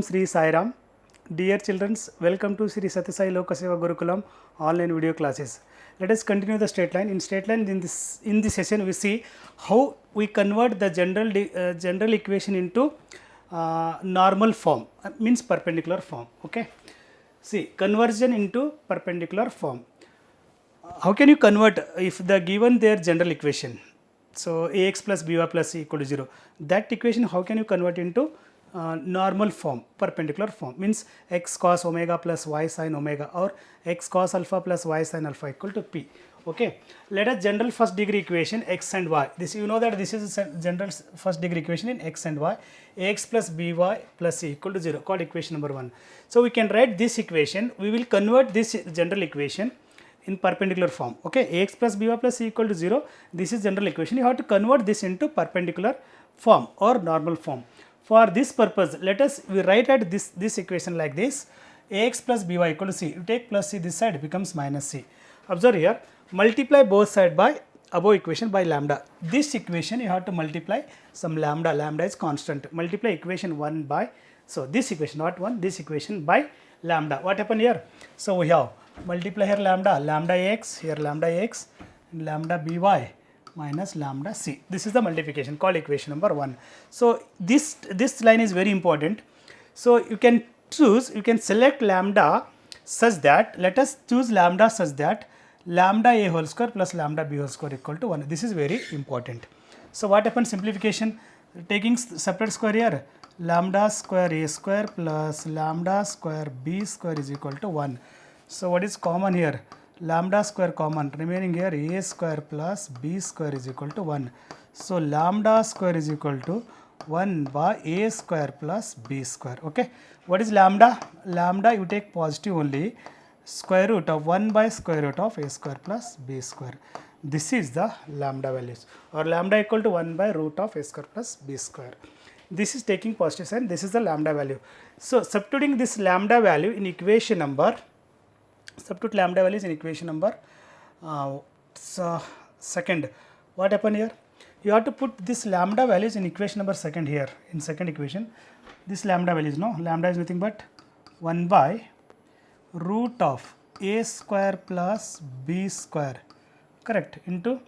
Sri Sairam. Dear children, welcome to Sri Satyasai Lokaseva Gurukulam online video classes. Let us continue the straight line. In straight line, in this session, we see how we convert the general equation into normal form, means perpendicular form. Okay. See, conversion into perpendicular form. How can you convert if the given their general equation? So ax plus by plus c equal to 0. That equation, how can you convert into normal form, perpendicular form? Means x cos omega plus y sin omega, or x cos alpha plus y sin alpha equal to p. Okay. Let us general first degree equation x and y. This, you know that this is a general first degree equation in x and y. Ax plus by plus c equal to 0, called equation number 1. So we can write this equation. We will convert this general equation in perpendicular form. Okay, ax plus by plus c equal to 0. This is general equation. You have to convert this into perpendicular form or normal form. For this purpose, let us write at this equation like this: ax plus by equal to c. You take plus c this side, it becomes minus c. Observe here, multiply both sides by above equation by lambda. This equation you have to multiply some lambda. Lambda is constant. Multiply equation 1 by, so this equation, not 1, this equation by lambda. What happened here? So we have multiply here lambda x, here lambda x, and lambda by minus lambda c. This is the multiplication called equation number 1. So this line is very important. So you can select lambda such that, let us choose lambda such that lambda a whole square plus lambda b whole square equal to 1. This is very important. So what happens? Simplification, taking separate square here, lambda square a square plus lambda square b square is equal to 1. So what is common here? Lambda square common, remaining here a square plus b square is equal to 1. So lambda square is equal to 1 by a square plus b square. Okay. What is lambda? Lambda you take positive only, square root of 1 by square root of a square plus b square. This is the lambda values, or lambda equal to 1 by root of a square plus b square. This is taking positive sign. This is the lambda value. So substituting this lambda value in equation number, substitute lambda values in equation number second. What happened here? You have to put this lambda values in equation number second here. In second equation, this lambda values, no, lambda is nothing but 1 by root of a square plus b square, correct, into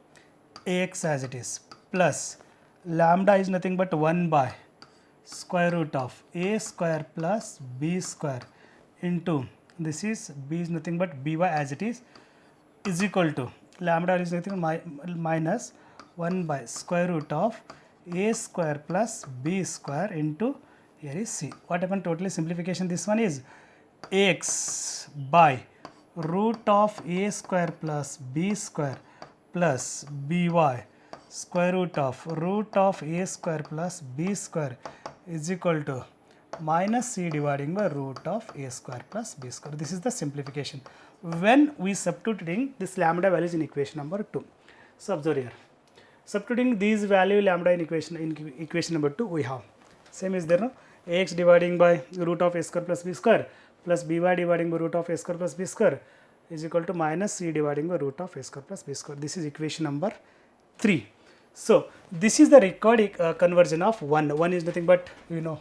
ax as it is, plus lambda is nothing but 1 by square root of a square plus b square into, this is b is nothing but by as it is equal to, lambda is nothing minus 1 by square root of a square plus b square into, here is c. What happened? Totally simplification, this one is ax by root of a square plus b square plus by square root of a square plus b square is equal to minus c dividing by root of a square plus b square. This is the simplification when we substituting this lambda values in equation number 2. So observe here, substituting these value lambda in equation number 2, we have same is there, no, ax dividing by root of a square plus b square plus by dividing by root of a square plus b square is equal to minus c dividing by root of a square plus b square. This is equation number 3. So this is the required conversion of 1. 1 is nothing but, you know,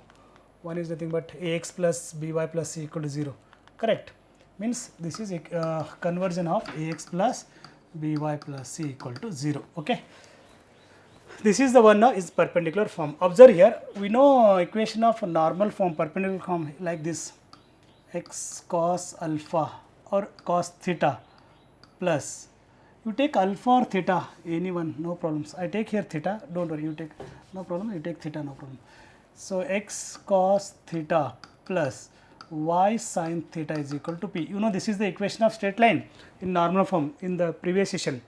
1 is nothing but ax plus by plus c equal to 0, correct. Means this is a conversion of ax plus by plus c equal to 0. Okay. This is the one now is perpendicular form. Observe here, we know equation of normal form, perpendicular form like this: x cos alpha or cos theta plus, you take alpha or theta, anyone, no problems. I take here theta, don't worry, you take, no problem, you take theta, no problem. So x cos theta plus y sin theta is equal to p. You know this is the equation of straight line in normal form in the previous session.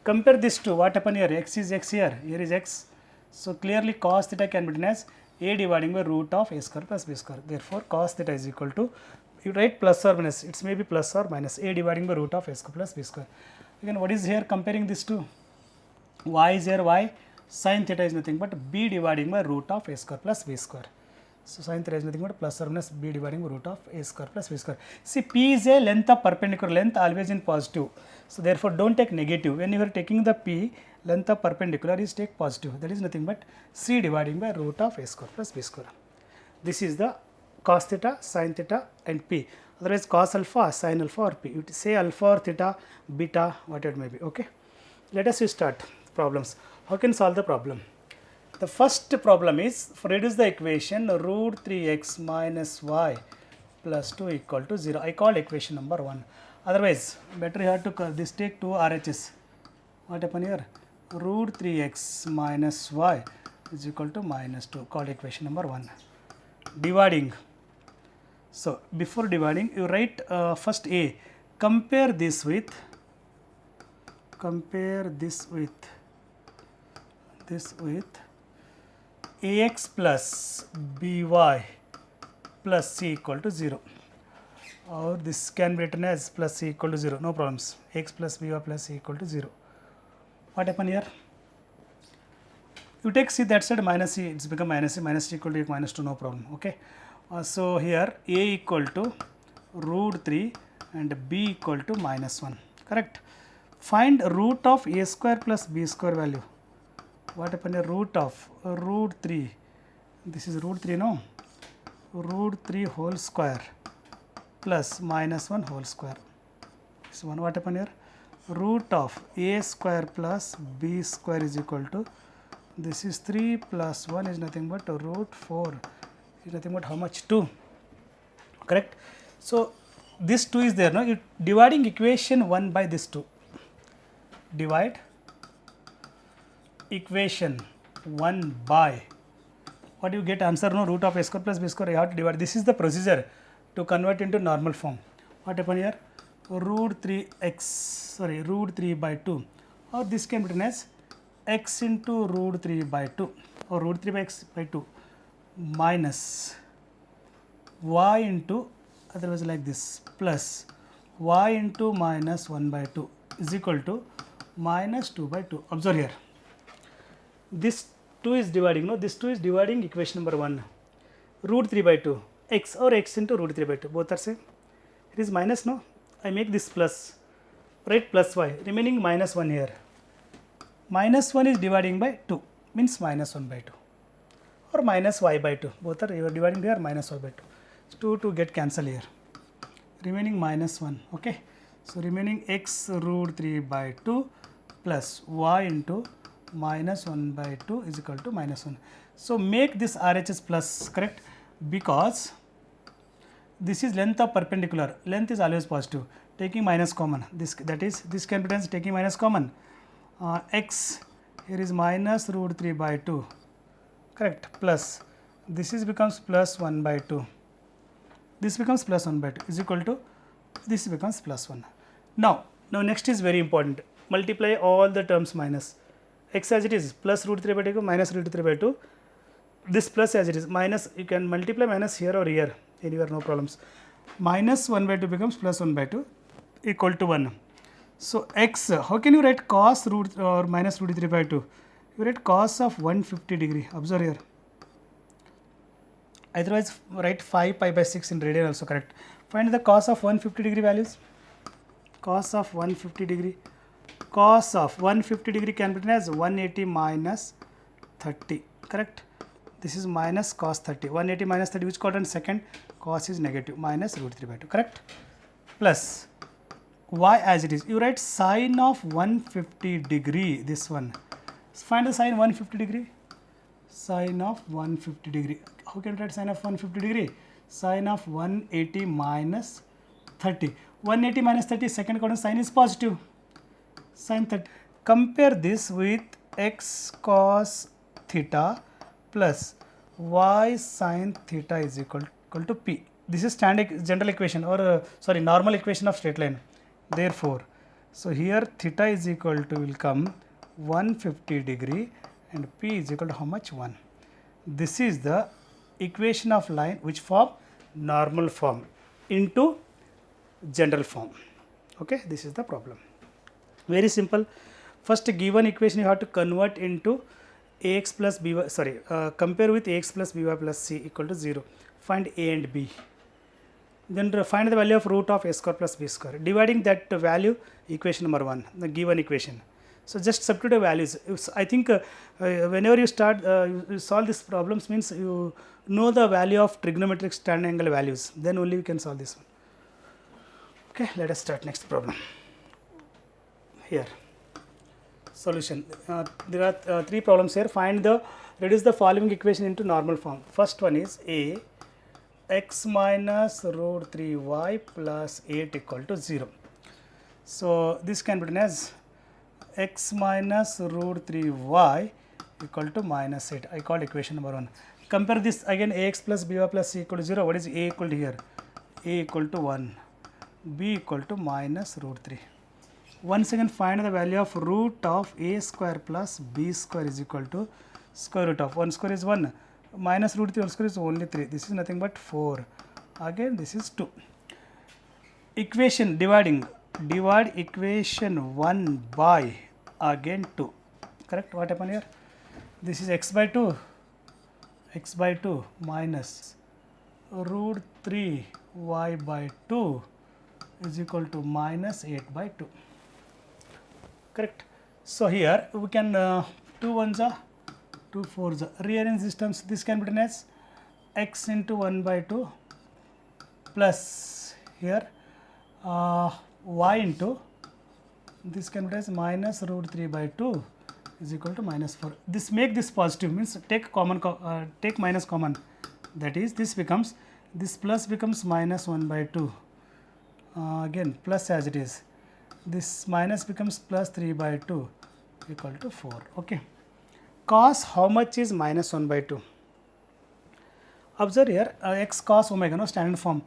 Compare this to what happened here, x is x here is x. So clearly cos theta can be written as a dividing by root of a square plus b square. Therefore cos theta is equal to, you write plus or minus, it's maybe plus or minus, a dividing by root of a square plus b square. Again, what is here comparing this to? Y is here, y sin theta is nothing but b dividing by root of a square plus b square. So sin theta is nothing but plus or minus b dividing by root of a square plus b square. See, p is a length of perpendicular, length always in positive. So therefore don't take negative. When you are taking the p, length of perpendicular is take positive. That is nothing but c dividing by root of a square plus b square. This is the cos theta, sin theta and p. Otherwise cos alpha, sin alpha or p. You say alpha or theta, beta, whatever it may be. Okay. Let us start problems. How can solve the problem? The first problem is for reduce the equation root 3x minus y plus 2 equal to 0. I call equation number 1. Otherwise, better you have to this take 2 RHS. What happen here? Root 3x minus y is equal to minus 2. Called equation number 1. Dividing. So, before dividing, you write first A. Compare this with ax plus by plus c equal to 0, or this can be written as plus c equal to 0, no problems. X plus by plus c equal to 0. What happened here? You take c that side, minus c, it's become minus c, minus c equal to minus 2, no problem. Okay. So here a equal to root 3 and b equal to minus 1, correct. Find root of a square plus b square value. What happened here? Root of root 3, this is root 3, no, root 3 whole square plus minus 1 whole square. This one, what happened here? Root of a square plus b square is equal to, this is 3 plus 1 is nothing but root 4 is nothing but how much? 2, correct. So this 2 is there, no, you dividing equation 1 by this 2. Divide equation 1 by, what do you get answer? No, root of a square plus b square, you have to divide. This is the procedure to convert into normal form. What happened here? Root 3 by 2, or this can be written as x into root 3 by 2, or root 3 by x by 2 minus y into, otherwise like this, plus y into minus 1 by 2 is equal to minus 2 by 2. Observe here, this 2 is dividing, no, this 2 is dividing equation number 1, root 3 by 2, x or x into root 3 by 2, both are same. It is minus, no, I make this plus, write plus y, remaining minus 1 here. Minus 1 is dividing by 2, means minus 1 by 2, or minus y by 2, both are, you are dividing here, minus y by 2. So 2 get cancelled here, remaining minus 1, okay. So remaining x root 3 by 2 plus y into minus 1 by 2 is equal to minus 1. So make this RHS plus, correct, because this is length of perpendicular, length is always positive, taking minus common, this, that is, this can be done taking minus common, x here is minus root 3 by 2, correct, plus this is becomes plus 1 by 2, this becomes plus 1 by 2 is equal to, this becomes plus 1. Now next is very important, multiply all the terms minus, x as it is plus root 3 by 2 minus root 3 by 2, this plus as it is minus, you can multiply minus here or here, anywhere, no problems. Minus 1 by 2 becomes plus 1 by 2 equal to 1. So x, how can you write cos root or minus root 3 by 2? You write cos of 150 degree, observe here. Otherwise write 5 pi by 6 in radian also, correct. Find the cos of 150 degree values. Cos of 150 degree. Cos of 150 degree can be written as 180 minus 30, correct. This is minus cos 30. 180 minus 30, which quadrant? Second. Cos is negative, minus root 3 by 2, correct. Plus y as it is. You write sine of 150 degree, this one. Find the sine 150 degree. Sine of 150 degree. How can you write sine of 150 degree? Sine of 180 minus 30. 180 minus 30, second quadrant, sine is positive. Sine 30. Compare this with x cos theta plus y sin theta is equal to p. This is standard general equation, or normal equation of straight line. Therefore, so here theta is equal to will come 150 degree and p is equal to how much? 1. This is the equation of line which form normal form into general form. Okay, this is the problem. Very simple. First, given equation you have to convert into ax plus by, compare with ax plus by plus c equal to 0. Find a and b. Then find the value of root of a square plus b square. Dividing that value, equation number 1, the given equation. So just substitute values. I think whenever you start you solve these problems means you know the value of trigonometric stand angle values, then only you can solve this one. Okay, let us start next problem. Here, solution. There are three problems here. Reduce the following equation into normal form. First one is a x minus root 3y plus 8 equal to 0. So this can be written as x minus root 3y equal to minus 8. I called equation number 1. Compare this again, ax plus by plus c equal to 0. What is a equal to here? A equal to 1, b equal to minus root 3. Once again find the value of root of a square plus b square is equal to square root of 1 square is 1, minus root 3 whole square is only 3. This is nothing but 4. Again this is 2. Equation dividing. Divide equation 1 by again 2. Correct? What happened here? This is x by 2 minus root 3 y by 2 is equal to minus 8 by 2. Correct? So here we can 2 ones are 2 fours are. Rearrange these terms. This can be written as x into 1 by 2 plus here y into this can be written as minus root 3 by 2 is equal to minus 4. This make this positive means take minus common, that is this plus becomes minus 1 by 2, again plus as it is, this minus becomes plus 3 by 2 equal to 4. Okay. Cos how much is minus 1 by 2? Observe here x cos omega, no, standard form.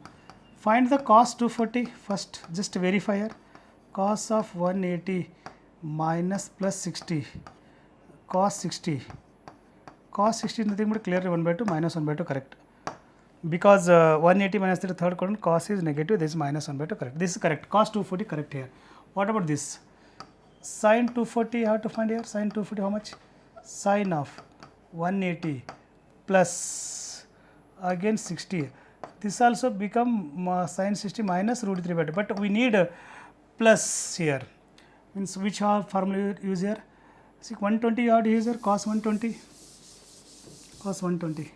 Find the cos 240 first, just verify here. Cos of 180 minus plus 60, cos 60. Cos 60 is nothing but clearly 1 by 2 minus 1 by 2, correct. Because 180 minus the third quadrant, cos is negative, this is minus 1 by 2, correct. This is correct. Cos 240 correct here. What about this? Sin 240 how to find here? Sin 240 how much? Sin of 180 plus again 60. This also become sin 60 minus root 3 by 2, but we need a plus here. Means which formula you use here? See 120 you have to use here, cos 120. Cos 120.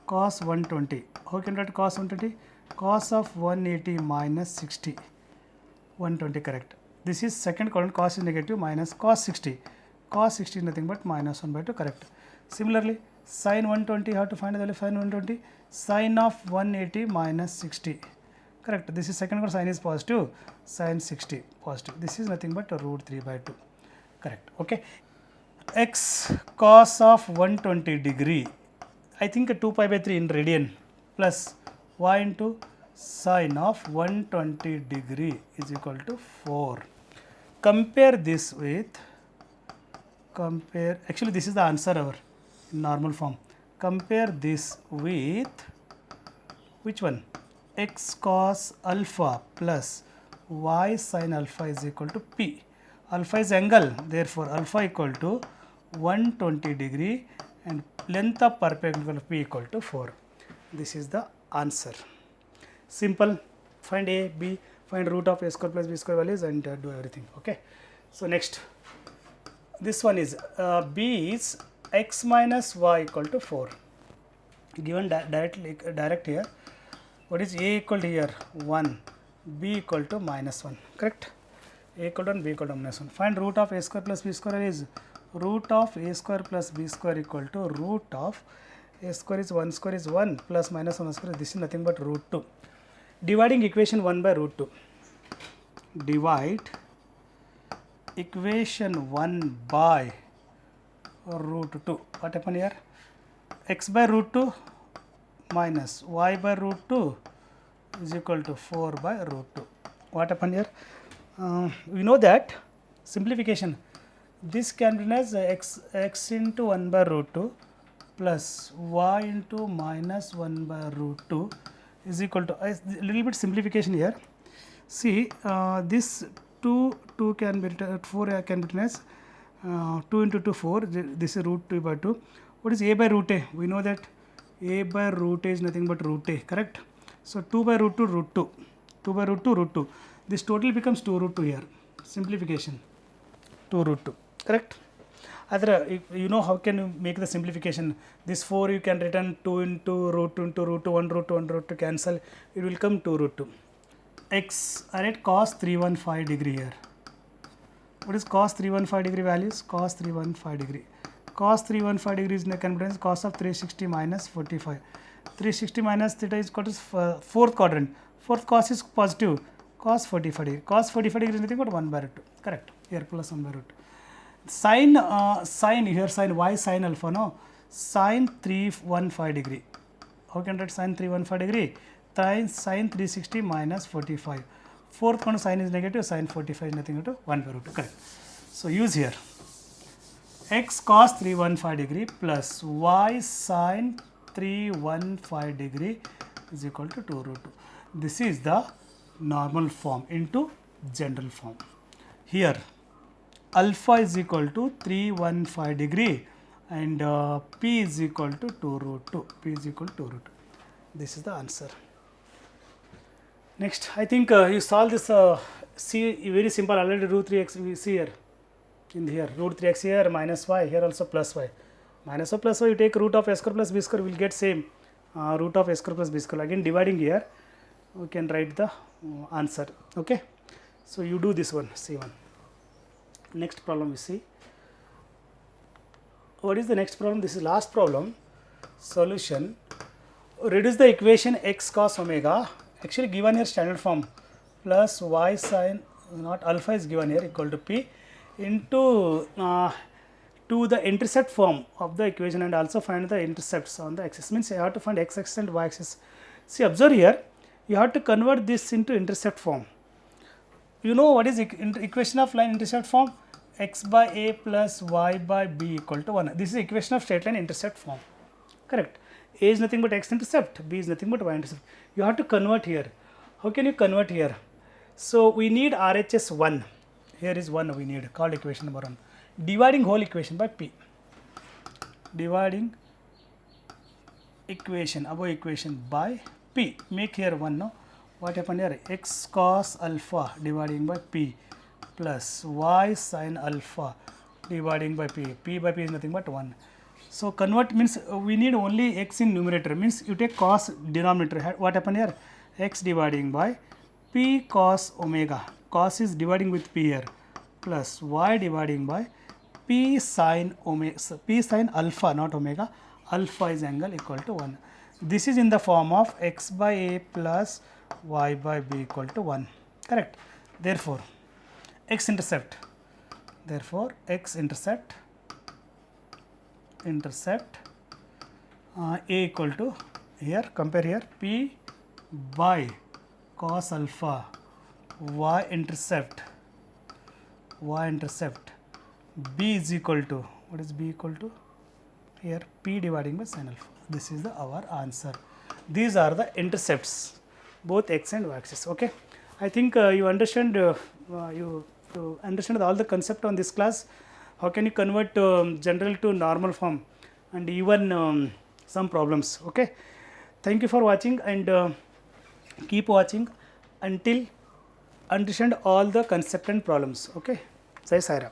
Cos 120. How can you write cos 120? Cos of 180 minus 60. 120 correct. This is second quadrant, cos is negative minus cos 60. Cos 60 is nothing but minus 1 by 2, correct. Similarly, sin 120, how to find the value of sin 120? Sin of 180 minus 60. Correct. This is second quadrant, sin is positive, sin 60 positive. This is nothing but root 3 by 2. Correct. Okay. X cos of 120 degree, I think 2 pi by 3 in radian, plus y into sin of 120 degree is equal to 4. Compare this with, actually this is the answer our in normal form. Compare this with which one? X cos alpha plus y sin alpha is equal to p. Alpha is angle, therefore alpha equal to 120 degree and length of perpendicular p equal to 4. This is the answer. Simple. Find a, b, find root of a square plus b square values and do everything. Okay. So next, this one is b is x minus y equal to 4. Given direct here. What is a equal to here? 1, b equal to minus 1. Correct? A equal to 1, b equal to minus 1. Find root of a square plus b square is root of a square plus b square equal to root of a square is 1 square is 1 plus minus 1 square. This is nothing but root 2. Dividing equation 1 by root 2. Divide equation 1 by root 2. What happened here? X by root 2 minus y by root 2 is equal to 4 by root 2. What happened here? We know that simplification. This can be written as x into 1 by root 2 plus y into minus 1 by root 2 is equal to a little bit simplification here. See this 2 can be written, 4 can be written as 2 into 2 4. This is root 2 by 2. What is a by root a? We know that a by root a is nothing but root a, correct? So 2 by root 2 root 2. 2 by root 2 root 2. This total becomes 2 root 2 here. Simplification. 2 root 2, correct. Other, you know how can you make the simplification? This 4 you can return 2 into root 2 into root 2, 1 root 2, 1 root 2 cancel, it will come 2 root 2. X, alright, cos 315 degree here. What is cos 315 degree values? Cos 315 degree. Cos 315 degree is in the convergence cos of 360 minus 45. 360 minus theta is equal to fourth quadrant. Fourth cos is positive. Cos 45 degree. Cos 45 degree is nothing but 1 by root 2. Correct. Here plus 1 by root 2. Sine here sine y sine alpha no. Sine 315 degree. How can write sine 315 degree? Sine 360 minus 45. Fourth one sine is negative. Sine 45 is nothing but 1 by root 2. Correct. So use here. X cos 315 degree plus y sine 315 degree is equal to 2 root 2. This is the normal form into general form. Here alpha is equal to 315 degree and p is equal to 2 root 2. P is equal to 2 root 2. This is the answer. Next, I think you solve this. See, very simple. Already root 3x we see here. In here, root 3x here minus y, here also plus y. Minus or plus y, you take root of a square plus b square, will get same root of a square plus b square. Again dividing here, we can write the answer. Okay. So you do this one, C1. Next problem we see. What is the next problem? This is last problem. Solution. Reduce the equation x cos omega. Actually given here standard form plus y sin, not alpha is given here equal to p into to the intercept form of the equation and also find the intercepts on the axis. Means you have to find x axis and y axis. See, observe here, you have to convert this into intercept form. You know what is equation of line intercept form? X by a plus y by b equal to 1. This is equation of straight line intercept form. Correct. A is nothing but x intercept, b is nothing but y intercept. You have to convert here. How can you convert here? So we need RHS 1. Here is 1 we need, called equation number 1. Dividing whole equation by p. Dividing equation, above equation by p. Make here 1 no. What happened here? X cos alpha dividing by p plus y sin alpha dividing by p. P by p is nothing but 1. So convert means we need only x in numerator, means you take cos denominator. What happened here? X dividing by p cos omega. Cos is dividing with p here plus y dividing by p sin omega, p sin alpha, not omega. Alpha is angle equal to 1. This is in the form of x by a plus y by b equal to 1. Correct. Therefore x intercept. Therefore x intercept a equal to, here compare here, p by cos alpha y intercept b is equal to, what is b equal to? Here p dividing by sin alpha. This is our answer. These are the intercepts, both x and y axis. Okay. I think you understand you understand all the concept on this class. How can you convert general to normal form and even some problems. Okay. Thank you for watching and keep watching until understand all the concept and problems. Okay. Jai Sai Ram.